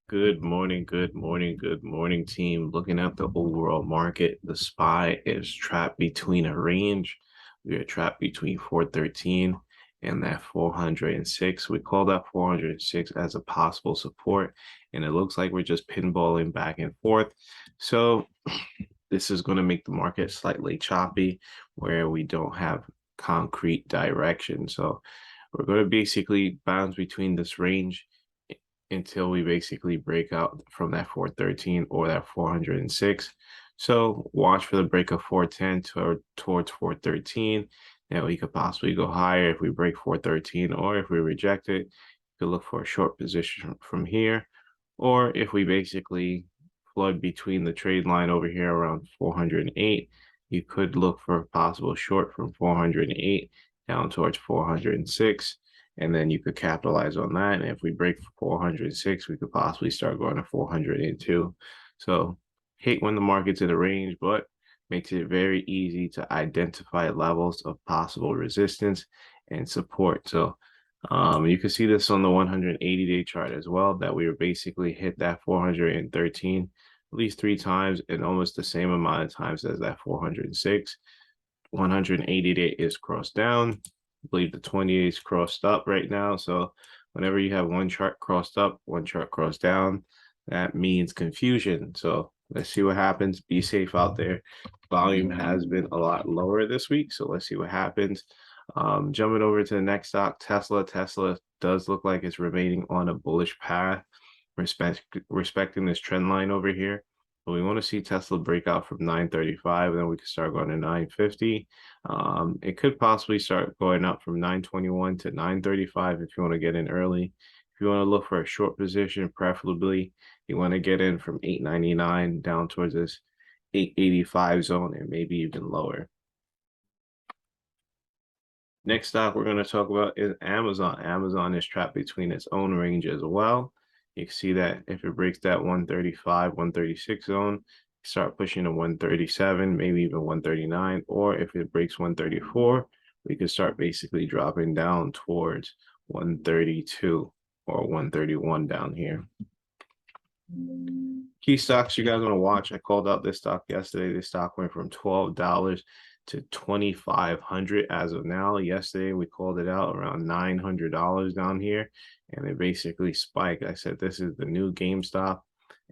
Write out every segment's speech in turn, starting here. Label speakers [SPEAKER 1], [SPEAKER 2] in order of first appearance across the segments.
[SPEAKER 1] Good morning, good morning, team. Looking at the overall market, the SPY is trapped between a range. We are trapped between 413 and that 406. We call that 406 as a possible support, and it looks like we're just pinballing back and forth. So this is going to make the market slightly choppy where we don't have concrete direction. So we're going to basically bounce between this range until we basically break out from that 413 or that 406. So watch for the break of 410 towards 413. Now we could possibly go higher if we break 413, or if we reject it, you could look for a short position from here. Or if we basically flood between the trade line over here around 408, you could look for a possible short from 408 down towards 406, and then you could capitalize on that. And if we break 406, we could possibly start going to 402. So hate when the market's in a range, but makes it very easy to identify levels of possible resistance and support. So you can see this on the 180-day chart as well, that we were basically hit that 413 at least 3 times in almost the same amount of times as that 406. 180-day is crossed down. I believe the 28 is crossed up right now. So whenever you have one chart crossed up, one chart crossed down, that means confusion. So let's see what happens. Be safe out there. Volume has been a lot lower this week, so let's see what happens. Jumping over to the next stock, Tesla. Tesla does look like it's remaining on a bullish path, respecting this trend line over here. But we want to see Tesla break out from 935, and then we can start going to 950. It could possibly start going up from 921 to 935 if you want to get in early. If you want to look for a short position, preferably you want to get in from 899 down towards this 885 zone and maybe even lower. Next stock we're going to talk about is Amazon. Amazon is trapped between its own range as well. You can see that if it breaks that 135, 136 zone, start pushing to 137, maybe even 139. Or if it breaks 134, we could start basically dropping down towards 132 or 131 down here. Key stocks you guys want to watch. I called out this stock yesterday. This stock went from $12 to 2,500 as of now. Yesterday we called it out around $900 down here, and it basically spiked. I said this is the new GameStop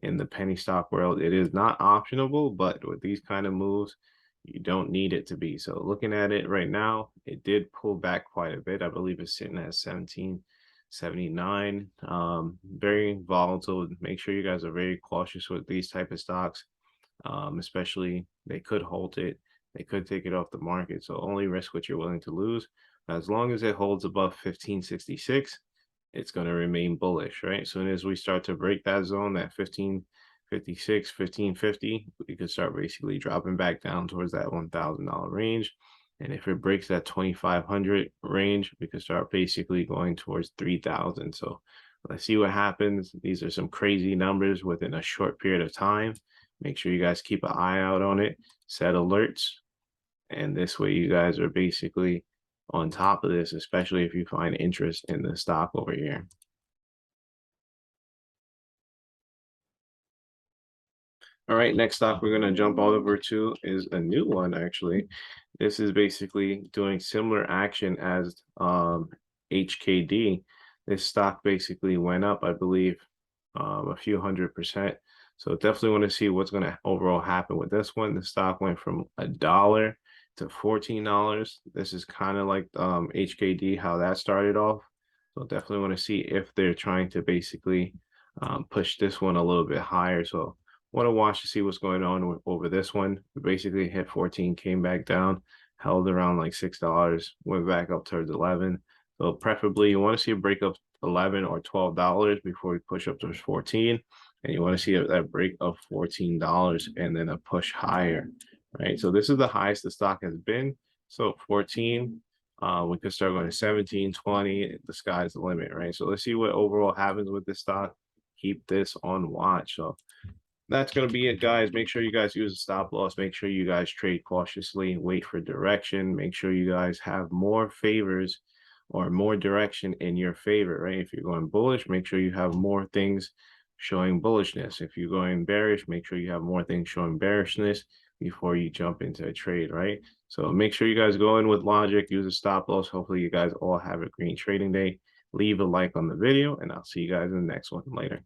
[SPEAKER 1] in the penny stock world. It is not optionable, but with these kind of moves, you don't need it to be. So looking at it right now, it did pull back quite a bit. I believe it's sitting at 1779. Very volatile. Make sure you guys are very cautious with these type of stocks, especially they could halt it. They could take it off the market. So only risk what you're willing to lose. As long as it holds above 1566, it's going to remain bullish, right? As soon as we start to break that zone, that 1556, 1550, we could start basically dropping back down towards that $1,000 range. And if it breaks that 2,500 range, we could start basically going towards 3,000. So let's see what happens. These are some crazy numbers within a short period of time. Make sure you guys keep an eye out on it, set alerts, and this way you guys are basically on top of this, especially if you find interest in the stock over here. All right, next stock we're going to jump all over to is a new one, actually. This is basically doing similar action as HKD. This stock basically went up, I believe, a few 100%. So definitely want to see what's going to overall happen with this one. The stock went from $1 to $14. This is kind of like HKD, how that started off. So definitely want to see if they're trying to basically push this one a little bit higher. So want to watch to see what's going on over this one. We basically hit 14, came back down, held around like $6, went back up towards 11. So preferably you want to see a break of 11 or $12 before we push up towards 14. And you want to see that break of $14 and then a push higher, right? So this is the highest the stock has been. So 14, we could start going to 17, 20. The sky's the limit, right? So let's see what overall happens with this stock. Keep this on watch. So that's going to be it, guys. Make sure you guys use a stop loss. Make sure you guys trade cautiously, wait for direction. Make sure you guys have more favors or more direction in your favor, right? If you're going bullish, make sure you have more things showing bullishness. If you're going bearish, make sure you have more things showing bearishness before you jump into a trade, right? So make sure you guys go in with logic, use a stop loss. Hopefully you guys all have a green trading day. Leave a like on the video, and I'll see you guys in the next one later.